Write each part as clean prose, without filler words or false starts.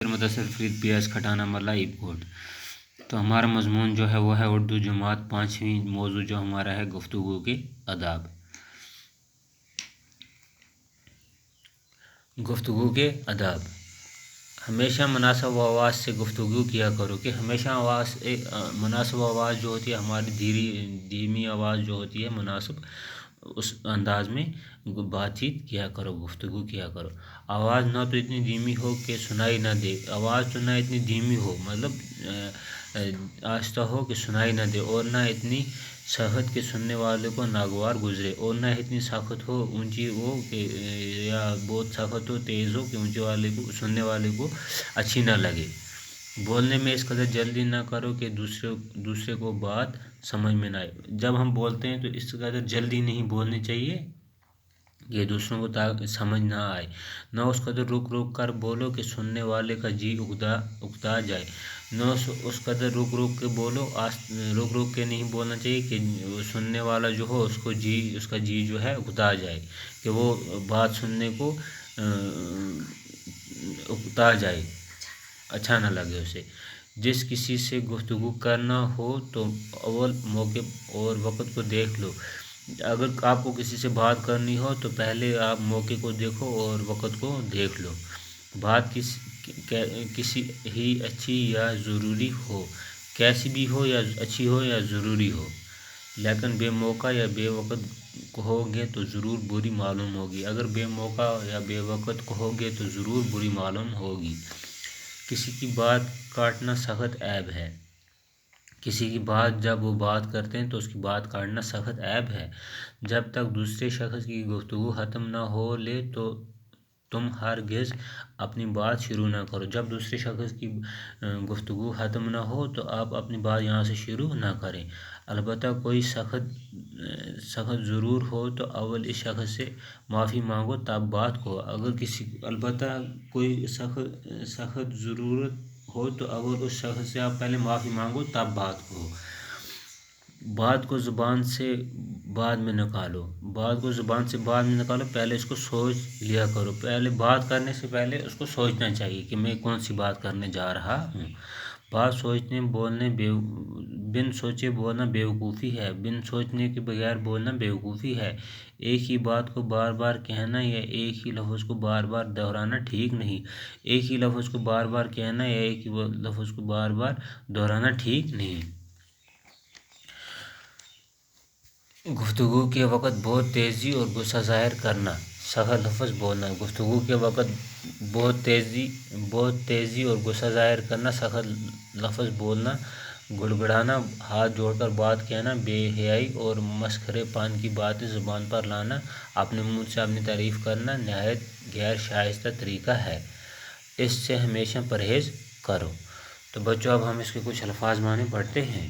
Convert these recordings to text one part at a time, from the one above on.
मुदस्सिर फरीद पियाज खटाना मलाई कोट। तो हमारा मजमून जो है वो है उर्दू जमात 5वीं। मौजू जो हमारा है गुफ्तगू के आदाब। गुफ्तगू के आदाब। हमेशा मुनासिब आवाज़ से गुफ्तगू किया करो कि हमेशा मुनासिब आवाज़ जो होती है हमारी धीमी आवाज़ जो होती है मुनासिब उस अंदाज में बातचीत किया करो, गुफ्तगू किया करो। आवाज़ ना तो इतनी धीमी हो कि सुनाई ना दे, आवाज़ तो ना इतनी धीमी हो मतलब आहिस्ता हो कि सुनाई ना दे, और ना इतनी सख्त कि सुनने वाले को नागवार गुजरे, और ना इतनी सख्त हो ऊंची हो कि या बहुत सख्त हो तेज़ हो कि सुनने वाले को अच्छी ना लगे। बोलने में इस कदर जल्दी ना करो कि दूसरे को बात समझ में ना आए। जब हम बोलते हैं तो इस कदर जल्दी नहीं बोलनी चाहिए कि दूसरों को समझ ना आए, न उस कदर रुक रुक कर बोलो कि सुनने वाले का जी उगता जाए, न उस कदर रुक रुक के बोलो, रुक रुक के नहीं बोलना चाहिए कि सुनने वाला जो हो उसका जी जो है उगता जाए, कि वो बात सुनने को उगता जाए, अच्छा ना लगे उसे। जिस किसी से गुफ्तगू करना हो तो अव्वल मौके और वक़्त को देख लो। अगर आपको किसी से बात करनी हो तो पहले आप मौके को देखो और वक़्त को देख लो। बात किसी ही अच्छी या ज़रूरी हो, कैसी भी हो या अच्छी हो या ज़रूरी हो, लेकिन बेमौका या बेवक़्त कहोगे तो ज़रूर बुरी मालूम होगी। अगर बेमौका या बेवक़्त कहोगे तो ज़रूर बुरी मालूम होगी। किसी की बात काटना सख्त ऐब है। किसी की बात जब वो बात करते हैं तो उसकी बात काटना सख्त ऐब है। जब तक दूसरे शख्स की गुफ्तगू ख़त्म ना हो ले तो तुम हरगिज़ अपनी बात शुरू ना करो। जब दूसरे शख्स की गुफ्तगू ख़त्म ना हो तो आप अपनी बात यहाँ से शुरू ना करें। अलबत्ता कोई सख्त ज़रूर हो तो अव्वल इस शख्स से माफ़ी मांगो तब बात को। अलबत्ता कोई सख्त ज़रूरत हो तो अव्वल उस शख्स से आप पहले माफ़ी मांगो तब बात को। बात को ज़ुबान से बाद में निकालो। पहले इसको सोच लिया करो। पहले बात करने से पहले उसको सोचना चाहिए कि मैं कौन सी बात करने जा रहा हूँ। बात सोचने बोलने बिन सोचे बोलना बेवकूफ़ी है। बिन सोचने के बगैर बोलना बेवकूफ़ी है। एक ही बात को बार बार कहना या एक ही लफ्ज़ को बार बार दोहराना ठीक नहीं। एक ही लफ्ज़ को बार बार कहना या एक ही लफ्ज़ को बार बार दोहराना ठीक नहीं। गुफ्तगू के वक़्त बहुत तेज़ी और गुस्सा ज़ाहिर करना, सख्त लफ्ज़ बोलना। गुफ्तगू के वक़्त बहुत तेज़ी और गुस्सा ज़ाहिर करना, सख्त लफ्ज़ बोलना, गुड़गुड़ाना, हाथ जोड़कर बात कहना, बेहयाई और मसखरेपन की बातें ज़ुबान पर लाना, अपने मुँह से अपनी तारीफ़ करना नहायत गैर शाइस्ता तरीक़ा है। इससे हमेशा परहेज़ करो। तो बच्चों अब हम इसके कुछ अल्फाज माने पढ़ते हैं।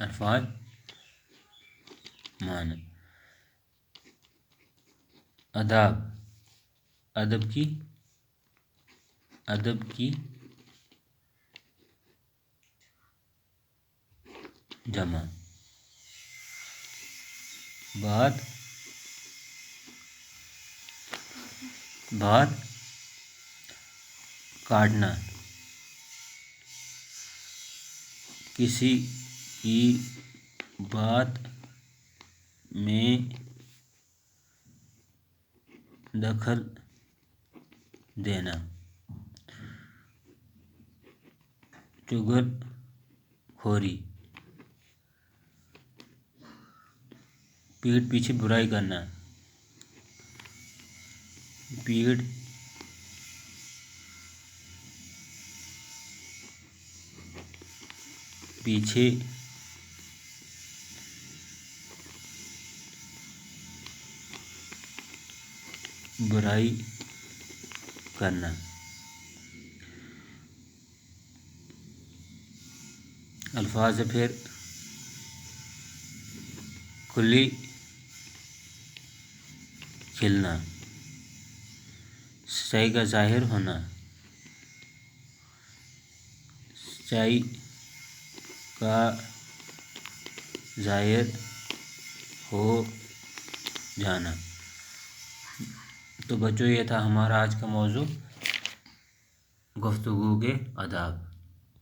अल्फाज माने। अदाब, अदब की जमा। बात काटना, किसी की बात में दखल देना, चुगलखोरी, पीठ पीछे बुराई करना, पीठ पीछे बुराई करना। अल्फाज है फिर खुली खिलना, सच्चाई का ज़ाहिर होना, सच्चाई का ज़ाहिर हो जाना, تو بچوں یہ تھا ہمارا آج کا موضوع، گفتگو کے آداب۔